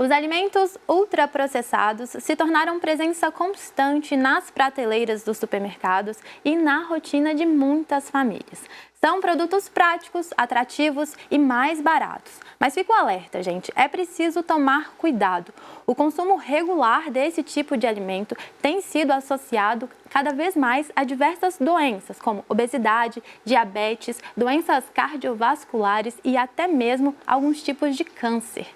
Os alimentos ultraprocessados se tornaram presença constante nas prateleiras dos supermercados e na rotina de muitas famílias. São produtos práticos, atrativos e mais baratos. Mas fica o alerta, gente, é preciso tomar cuidado. O consumo regular desse tipo de alimento tem sido associado cada vez mais a diversas doenças, como obesidade, diabetes, doenças cardiovasculares e até mesmo alguns tipos de câncer.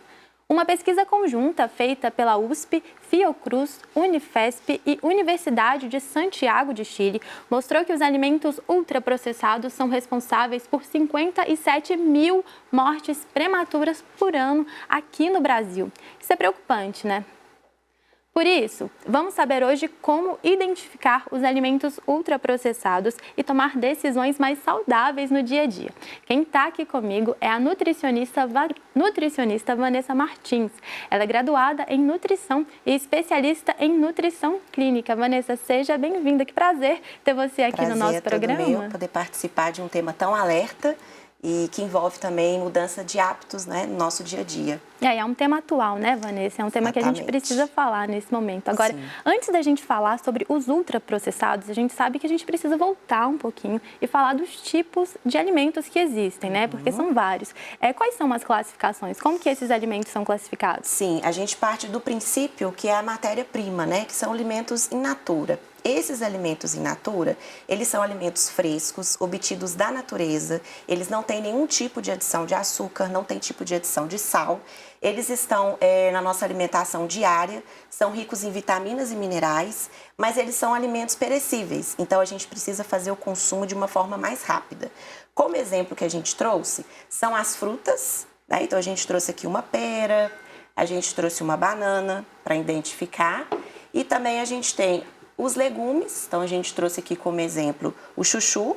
Uma pesquisa conjunta feita pela USP, Fiocruz, Unifesp e Universidade de Santiago de Chile mostrou que os alimentos ultraprocessados são responsáveis por 57 mil mortes prematuras por ano aqui no Brasil. Isso é preocupante, né? Por isso, vamos saber hoje como identificar os alimentos ultraprocessados e tomar decisões mais saudáveis no dia a dia. Quem está aqui comigo é a nutricionista Vanessa Martins. Ela é graduada em nutrição e especialista em nutrição clínica. Vanessa, seja bem-vinda. Que prazer ter você aqui no nosso programa. Prazer é todo meu poder participar de um tema tão alerta e que envolve também mudança de hábitos, né, no nosso dia a dia. É um tema atual, né, Vanessa? É um tema que a gente precisa falar nesse momento. Agora, antes da gente falar sobre os ultraprocessados, a gente sabe que a gente precisa voltar um pouquinho e falar dos tipos de alimentos que existem, né? Porque são vários. Quais são as classificações? Como que esses alimentos são classificados? Sim, a gente parte do princípio que é a matéria-prima, né? Que são alimentos in natura. Esses alimentos in natura, eles são alimentos frescos, obtidos da natureza, eles não têm nenhum tipo de adição de açúcar, não tem tipo de adição de sal, eles estão na nossa alimentação diária, são ricos em vitaminas e minerais, mas eles são alimentos perecíveis, então a gente precisa fazer o consumo de uma forma mais rápida. Como exemplo que a gente trouxe, são as frutas, né? Então a gente trouxe aqui uma pera, a gente trouxe uma banana para identificar, e também a gente tem os legumes, então a gente trouxe aqui como exemplo o chuchu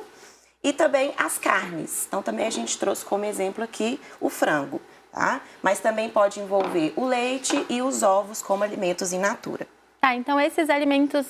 e também as carnes. Então também a gente trouxe como exemplo aqui o frango, tá? Mas também pode envolver o leite e os ovos como alimentos in natura. Tá, então esses alimentos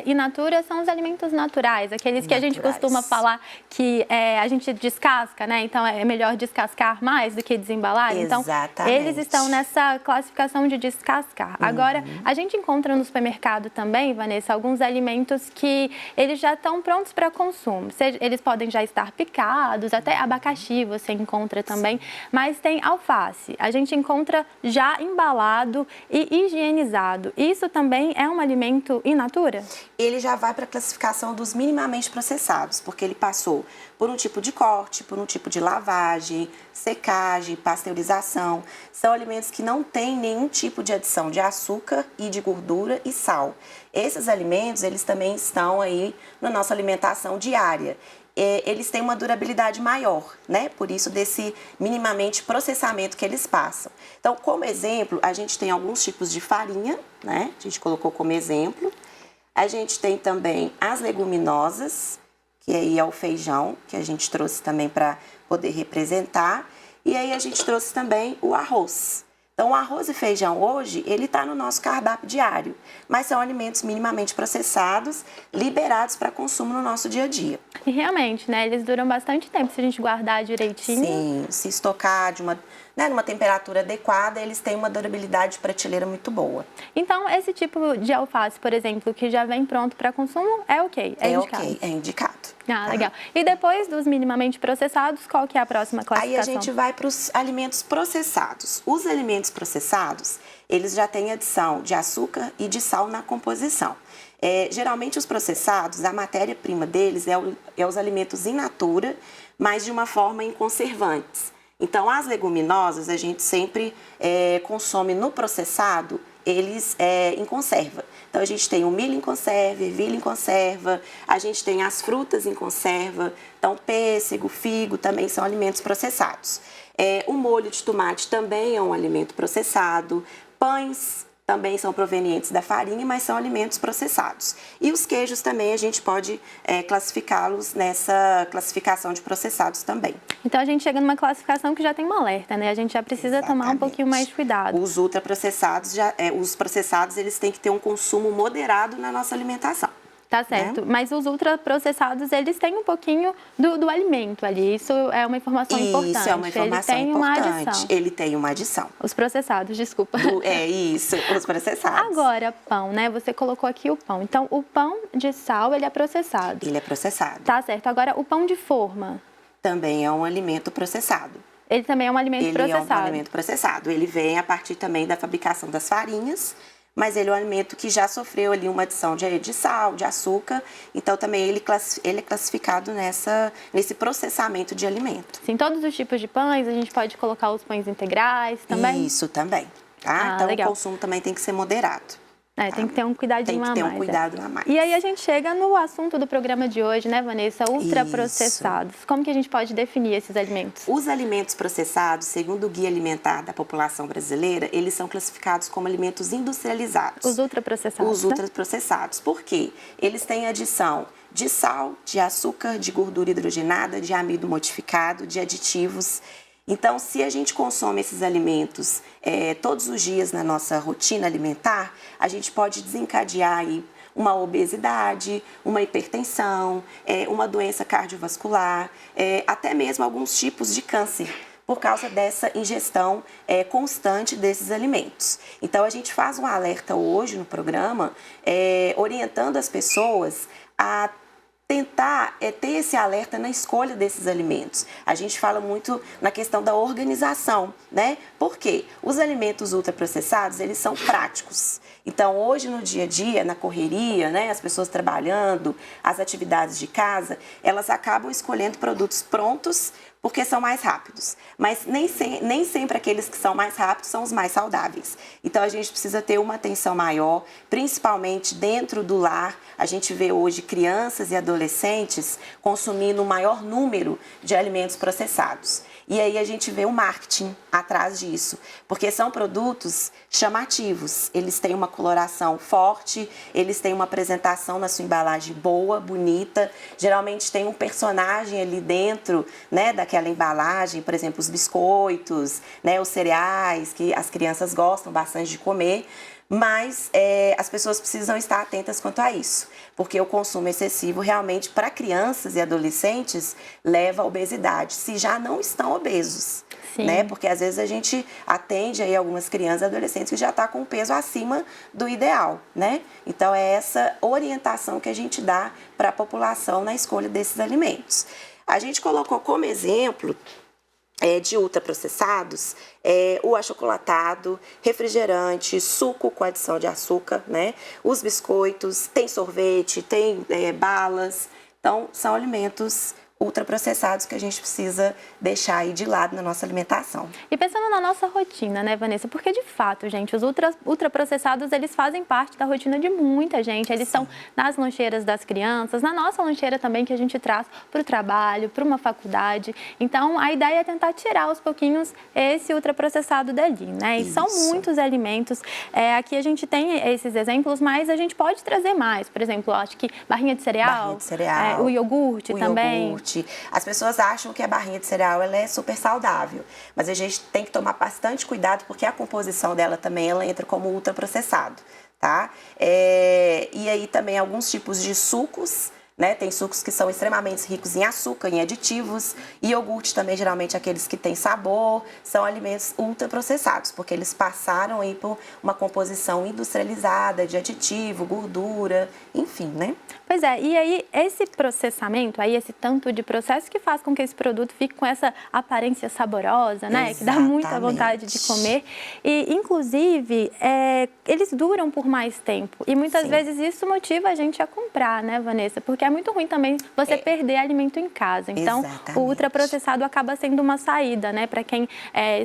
in natura são os alimentos naturais, aqueles que a gente costuma falar que a gente descasca, né? Então é melhor descascar mais do que desembalar. Exatamente. Então eles estão nessa classificação de descascar. Agora, a gente encontra no supermercado também, Vanessa, alguns alimentos que eles já estão prontos para consumo. Eles podem já estar picados, até abacaxi você encontra também, mas tem alface. A gente encontra já embalado e higienizado. Isso também é um alimento in natura? Ele já vai para a classificação dos minimamente processados, porque ele passou por um tipo de corte, por um tipo de lavagem, secagem, pasteurização. São alimentos que não têm nenhum tipo de adição de açúcar e de gordura e sal. Esses alimentos, eles também estão aí na nossa alimentação diária. Eles têm uma durabilidade maior, né? Por isso desse minimamente processamento que eles passam. Então, como exemplo, a gente tem alguns tipos de farinha, né? A gente colocou como exemplo. A gente tem também as leguminosas, que aí é o feijão, que a gente trouxe também para poder representar. E aí a gente trouxe também o arroz. Então, o arroz e feijão hoje, ele está no nosso cardápio diário, mas são alimentos minimamente processados, liberados para consumo no nosso dia a dia. E realmente, né, eles duram bastante tempo se a gente guardar direitinho. Sim, se estocar numa temperatura adequada, eles têm uma durabilidade de prateleira muito boa. Então, esse tipo de alface, por exemplo, que já vem pronto para consumo, é ok? É indicado? Ok, é indicado. Ah, tá. Legal. E depois dos minimamente processados, qual que é a próxima classificação? Aí a gente vai para os alimentos processados. Os alimentos processados, eles já têm adição de açúcar e de sal na composição. Geralmente os processados, a matéria-prima deles é os alimentos in natura, mas de uma forma em conservantes. Então, as leguminosas, a gente sempre consome no processado, eles em conserva. Então, a gente tem o milho em conserva, ervilha em conserva, a gente tem as frutas em conserva, então pêssego, figo também são alimentos processados. O molho de tomate também é um alimento processado, pães também são provenientes da farinha, mas são alimentos processados. E os queijos também a gente pode classificá-los nessa classificação de processados também. Então a gente chega numa classificação que já tem um alerta, né? A gente já precisa tomar um pouquinho mais de cuidado. Os ultraprocessados, os processados, eles têm que ter um consumo moderado na nossa alimentação. Tá certo, mas os ultraprocessados, eles têm um pouquinho do alimento ali, isso é uma informação importante. Isso é uma informação ele tem importante. Uma adição. Ele tem uma adição. Os processados, desculpa. Isso, os processados. Agora, pão, né? Você colocou aqui o pão. Então, o pão de sal, ele é processado. Ele é processado. Tá certo. Agora, o pão de forma? Também é um alimento processado. Ele também é um alimento processado? Ele é um alimento processado. Ele vem a partir também da fabricação das farinhas, mas ele é um alimento que já sofreu ali uma adição de sal, de açúcar, então também ele é classificado nesse processamento de alimento. Sim, todos os tipos de pães, a gente pode colocar os pães integrais também? Isso também, tá? Então legal. O consumo também tem que ser moderado. Tem que ter um cuidadinho a mais. Tem que ter um cuidado a mais. E aí a gente chega no assunto do programa de hoje, né, Vanessa? Ultraprocessados. Como que a gente pode definir esses alimentos? Os alimentos processados, segundo o Guia Alimentar da População Brasileira, eles são classificados como alimentos industrializados. Os ultraprocessados, Os ultraprocessados. Por quê? Eles têm adição de sal, de açúcar, de gordura hidrogenada, de amido modificado, de aditivos. Então, se a gente consome esses alimentos todos os dias na nossa rotina alimentar, a gente pode desencadear aí uma obesidade, uma hipertensão, uma doença cardiovascular, até mesmo alguns tipos de câncer, por causa dessa ingestão constante desses alimentos. Então, a gente faz um alerta hoje no programa, orientando as pessoas a tentar ter esse alerta na escolha desses alimentos. A gente fala muito na questão da organização, né? Por quê? Os alimentos ultraprocessados, eles são práticos. Então, hoje no dia a dia, na correria, né, as pessoas trabalhando, as atividades de casa, elas acabam escolhendo produtos prontos porque são mais rápidos. Mas nem sempre aqueles que são mais rápidos são os mais saudáveis. Então, a gente precisa ter uma atenção maior, principalmente dentro do lar. A gente vê hoje crianças e adolescentes consumindo o maior número de alimentos processados. E aí a gente vê o marketing atrás disso, porque são produtos chamativos. Eles têm uma coloração forte, eles têm uma apresentação na sua embalagem boa, bonita. Geralmente tem um personagem ali dentro, né, daquela embalagem, por exemplo, os biscoitos, né, os cereais, que as crianças gostam bastante de comer. Mas as pessoas precisam estar atentas quanto a isso, porque o consumo excessivo realmente para crianças e adolescentes leva à obesidade, se já não estão obesos, né? Porque às vezes a gente atende aí algumas crianças e adolescentes que já estão com peso acima do ideal, né? Então é essa orientação que a gente dá para a população na escolha desses alimentos. A gente colocou como exemplo de ultraprocessados, o achocolatado, refrigerante, suco com adição de açúcar, né? Os biscoitos, tem sorvete, tem balas. Então, são alimentos ultraprocessados que a gente precisa deixar aí de lado na nossa alimentação. E pensando na nossa rotina, né, Vanessa? Porque, de fato, gente, os ultraprocessados, eles fazem parte da rotina de muita gente. Eles estão nas lancheiras das crianças, na nossa lancheira também, que a gente traz para o trabalho, para uma faculdade. Então, a ideia é tentar tirar aos pouquinhos esse ultraprocessado dali, né? E são muitos alimentos. Aqui a gente tem esses exemplos, mas a gente pode trazer mais. Por exemplo, acho que barrinha de cereal, o iogurte também. As pessoas acham que a barrinha de cereal ela é super saudável, mas a gente tem que tomar bastante cuidado porque a composição dela também ela entra como ultraprocessado, tá? E aí também alguns tipos de sucos, né? Tem sucos que são extremamente ricos em açúcar, em aditivos. E iogurte também, geralmente, aqueles que têm sabor, são alimentos ultraprocessados, porque eles passaram aí por uma composição industrializada de aditivo, gordura, enfim, né? Pois é, e aí esse processamento, aí esse tanto de processo que faz com que esse produto fique com essa aparência saborosa, né? Exatamente. Que dá muita vontade de comer. E, inclusive, eles duram por mais tempo. E muitas vezes isso motiva a gente a comprar, né, Vanessa? Porque é muito ruim também você perder alimento em casa. Então, o ultraprocessado acaba sendo uma saída, né? Para quem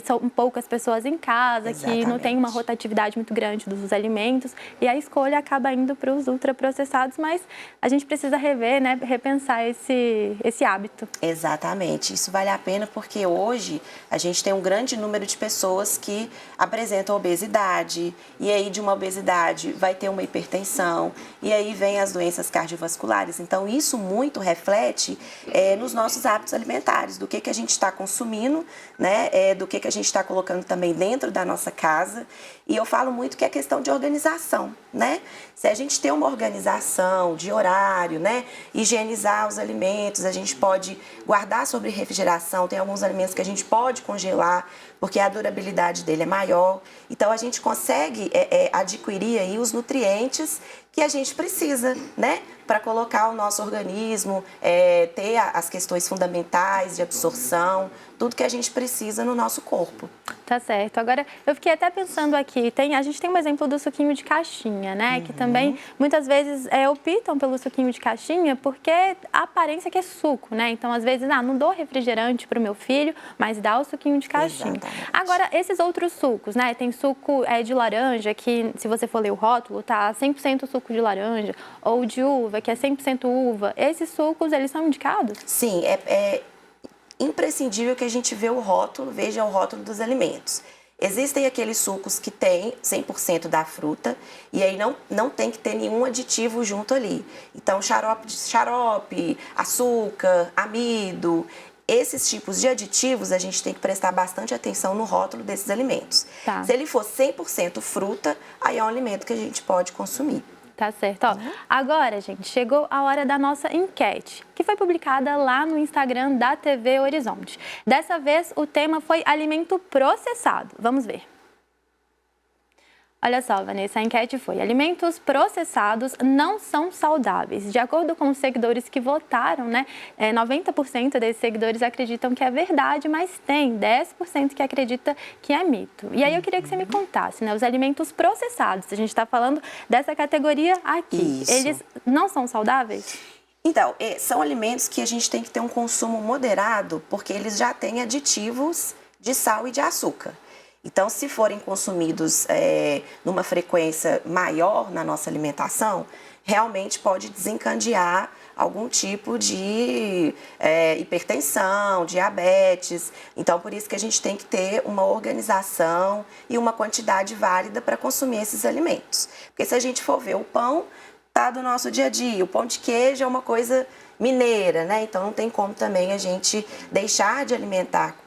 são poucas pessoas em casa, que não tem uma rotatividade muito grande dos alimentos. E a escolha acaba indo para os ultraprocessados, mas a gente precisa rever, né, repensar esse hábito. Exatamente. Isso vale a pena porque hoje a gente tem um grande número de pessoas que apresentam obesidade e aí de uma obesidade vai ter uma hipertensão e aí vem as doenças cardiovasculares. Então, Então, isso muito reflete nos nossos hábitos alimentares, do que a gente está consumindo, né? Do que a gente está colocando também dentro da nossa casa. E eu falo muito que é questão de organização, né? Se a gente tem uma organização de horário, né? Higienizar os alimentos, a gente pode guardar sobre refrigeração, tem alguns alimentos que a gente pode congelar, porque a durabilidade dele é maior. Então, a gente consegue adquirir aí os nutrientes que a gente precisa, né? Para colocar o nosso organismo, ter as questões fundamentais de absorção, tudo que a gente precisa no nosso corpo. Tá certo. Agora, eu fiquei até pensando aqui, a gente tem um exemplo do suquinho de caixinha, né? Que também, muitas vezes, optam pelo suquinho de caixinha porque a aparência que é suco, né? Então, às vezes, não dou refrigerante para o meu filho, mas dá o suquinho de caixinha. Exatamente. Agora, esses outros sucos, né? Tem suco de laranja, que se você for ler o rótulo, tá 100% suco de laranja, ou de uva, que é 100% uva. Esses sucos, eles são indicados? Sim, é imprescindível que a gente veja o rótulo dos alimentos. Existem aqueles sucos que tem 100% da fruta e aí não tem que ter nenhum aditivo junto ali. Então, xarope, açúcar, amido, esses tipos de aditivos a gente tem que prestar bastante atenção no rótulo desses alimentos. Tá. Se ele for 100% fruta, aí é um alimento que a gente pode consumir. Tá certo. Ó, agora, gente, chegou a hora da nossa enquete, que foi publicada lá no Instagram da TV Horizonte. Dessa vez, o tema foi alimento processado. Vamos ver. Olha só, Vanessa, a enquete foi: alimentos processados não são saudáveis. De acordo com os seguidores que votaram, né, 90% desses seguidores acreditam que é verdade, mas tem 10% que acredita que é mito. E aí eu queria que você me contasse, né, os alimentos processados, a gente está falando dessa categoria aqui, Isso. Eles não são saudáveis? Então, são alimentos que a gente tem que ter um consumo moderado, porque eles já têm aditivos de sal e de açúcar. Então, se forem consumidos numa frequência maior na nossa alimentação, realmente pode desencadear algum tipo de hipertensão, diabetes. Então, por isso que a gente tem que ter uma organização e uma quantidade válida para consumir esses alimentos. Porque se a gente for ver, o pão tá do nosso dia a dia, o pão de queijo é uma coisa mineira, né? Então, não tem como também a gente deixar de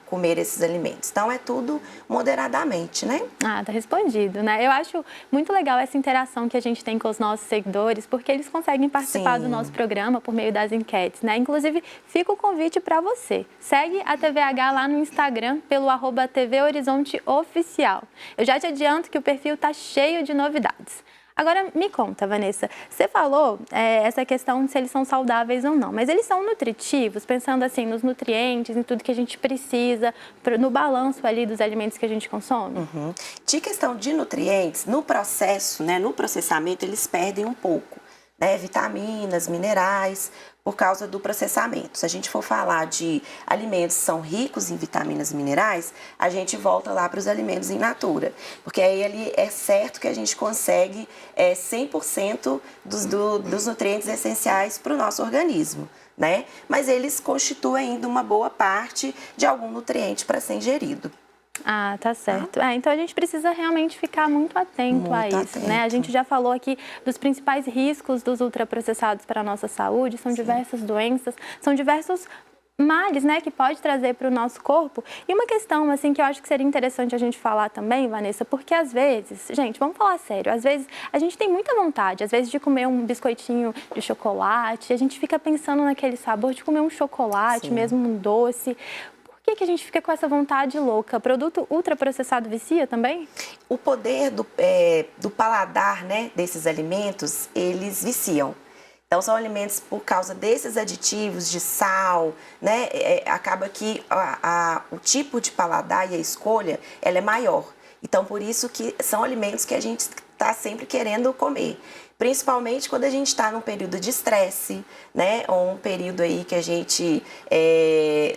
comer esses alimentos. Então, é tudo moderadamente, né? Ah, tá respondido, né? Eu acho muito legal essa interação que a gente tem com os nossos seguidores, porque eles conseguem participar do nosso programa por meio das enquetes, né? Inclusive, fica o convite para você. Segue a TVH lá no Instagram pelo @TV Horizonte Oficial. Eu já te adianto que o perfil tá cheio de novidades. Agora, me conta, Vanessa, você falou essa questão de se eles são saudáveis ou não, mas eles são nutritivos, pensando assim nos nutrientes, em tudo que a gente precisa, no balanço ali dos alimentos que a gente consome? De questão de nutrientes, no processo, né, no processamento, eles perdem um pouco, né, vitaminas, minerais, por causa do processamento. Se a gente for falar de alimentos que são ricos em vitaminas e minerais, a gente volta lá para os alimentos in natura, porque aí ele é certo que a gente consegue 100% dos nutrientes essenciais para o nosso organismo, né? Mas eles constituem ainda uma boa parte de algum nutriente para ser ingerido. Ah, tá certo. Então a gente precisa realmente ficar muito atento a isso, né? A gente já falou aqui dos principais riscos dos ultraprocessados para a nossa saúde, são diversas doenças, são diversos males, né, que pode trazer para o nosso corpo. E uma questão, assim, que eu acho que seria interessante a gente falar também, Vanessa, porque às vezes, gente, vamos falar sério, às vezes a gente tem muita vontade, às vezes de comer um biscoitinho de chocolate, a gente fica pensando naquele sabor de comer um chocolate, mesmo um doce. Por que a gente fica com essa vontade louca? Produto ultraprocessado vicia também? O poder do paladar, né, desses alimentos, eles viciam. Então, são alimentos, por causa desses aditivos de sal, né, acaba que o tipo de paladar e a escolha, ela é maior. Então, por isso que são alimentos que a gente está sempre querendo comer. Principalmente quando a gente está num período de estresse, né? Ou um período aí que a gente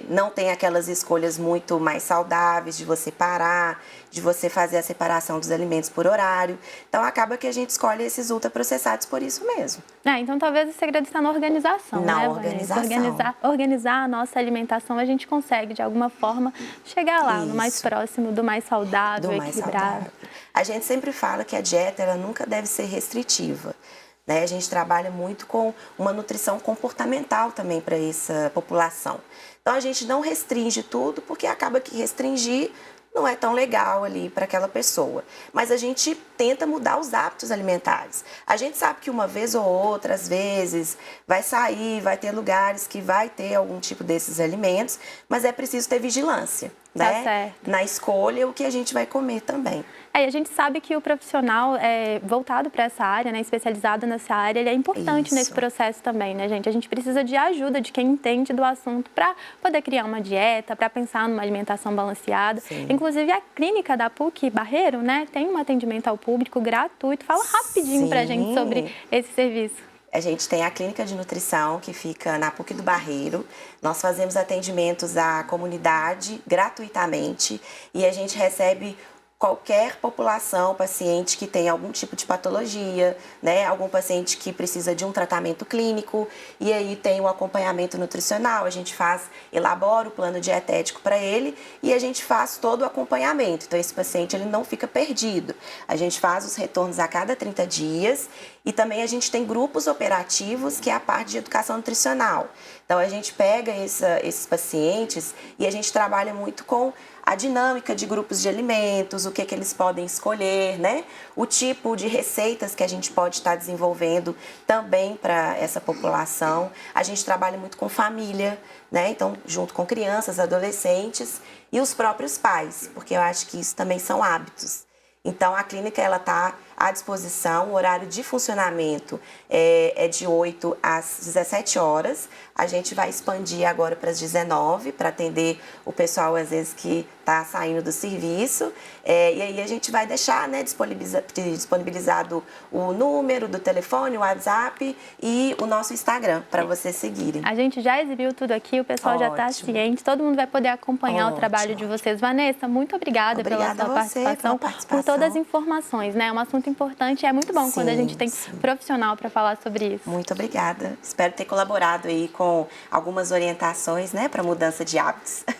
não tem aquelas escolhas muito mais saudáveis de você parar, de você fazer a separação dos alimentos por horário. Então, acaba que a gente escolhe esses ultraprocessados por isso mesmo. Então, talvez o segredo está na organização, na né, organização. Organizar a nossa alimentação, a gente consegue, de alguma forma, chegar lá no mais próximo, do mais saudável, equilibrado. A gente sempre fala que a dieta ela nunca deve ser restritiva, né? A gente trabalha muito com uma nutrição comportamental também para essa população. Então a gente não restringe tudo, porque acaba que restringir não é tão legal ali para aquela pessoa. Mas a gente tenta mudar os hábitos alimentares. A gente sabe que uma vez ou outra, às vezes, vai sair, vai ter lugares que vai ter algum tipo desses alimentos, mas é preciso ter vigilância, né? Tá certo. Na escolha, o que a gente vai comer também. E a gente sabe que o profissional voltado para essa área, né, especializado nessa área, ele é importante Isso. nesse processo também, né, gente? A gente precisa de ajuda de quem entende do assunto para poder criar uma dieta, para pensar numa alimentação balanceada. Sim. Inclusive, a clínica da PUC Barreiro, né, tem um atendimento ao público gratuito. Fala rapidinho para a gente sobre esse serviço. A gente tem a clínica de nutrição que fica na PUC do Barreiro. Nós fazemos atendimentos à comunidade gratuitamente e a gente recebe qualquer população, paciente que tem algum tipo de patologia, né? Algum paciente que precisa de um tratamento clínico e aí tem o acompanhamento nutricional, a gente elabora o plano dietético para ele e a gente faz todo o acompanhamento. Então esse paciente ele não fica perdido. A gente faz os retornos a cada 30 dias e também a gente tem grupos operativos que é a parte de educação nutricional. Então a gente pega esses pacientes e a gente trabalha muito com a dinâmica de grupos de alimentos, o que eles podem escolher, né? O tipo de receitas que a gente pode estar desenvolvendo também para essa população. A gente trabalha muito com família, né? Então, junto com crianças, adolescentes e os próprios pais, porque eu acho que isso também são hábitos. Então, a clínica ela está à disposição, o horário de funcionamento é de 8 às 17 horas. A gente vai expandir agora para as 19, para atender o pessoal, às vezes, que está saindo do serviço. E aí a gente vai deixar, né, disponibilizado o número do telefone, o WhatsApp e o nosso Instagram, para vocês seguirem. A gente já exibiu tudo aqui, o pessoal já está ciente, todo mundo vai poder acompanhar o trabalho de vocês. Vanessa, muito obrigada pela sua participação, por todas as informações, né? É um assunto importante e é muito bom quando a gente tem profissional para falar sobre isso. Muito obrigada. Espero ter colaborado aí com algumas orientações, né, para mudança de hábitos.